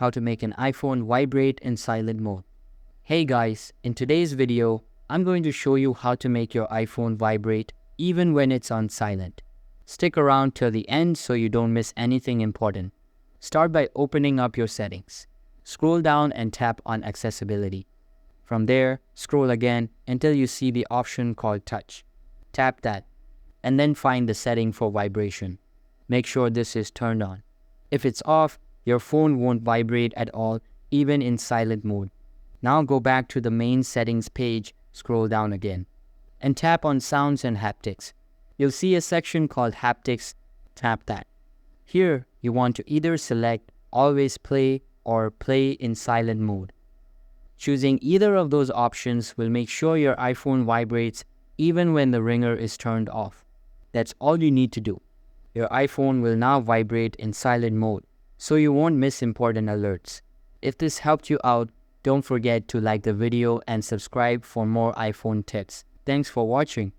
how to make an iPhone vibrate in silent mode. Hey guys, in today's video, I'm going to show you how to make your iPhone vibrate even when it's on silent. Stick around till the end so you don't miss anything important. Start by opening up your settings. Scroll down and tap on Accessibility. From there, scroll again until you see the option called Touch. Tap that, and then find the setting for vibration. Make sure this is turned on. If it's off, your phone won't vibrate at all, even in silent mode. Now go back to the main settings page, scroll down again, and tap on Sounds and Haptics. You'll see a section called Haptics. Tap that. Here, you want to either select Always Play or Play in silent mode. Choosing either of those options will make sure your iPhone vibrates even when the ringer is turned off. That's all you need to do. Your iPhone will now vibrate in silent mode, so you won't miss important alerts. If this helped you out, don't forget to like the video and subscribe for more iPhone tips. Thanks for watching.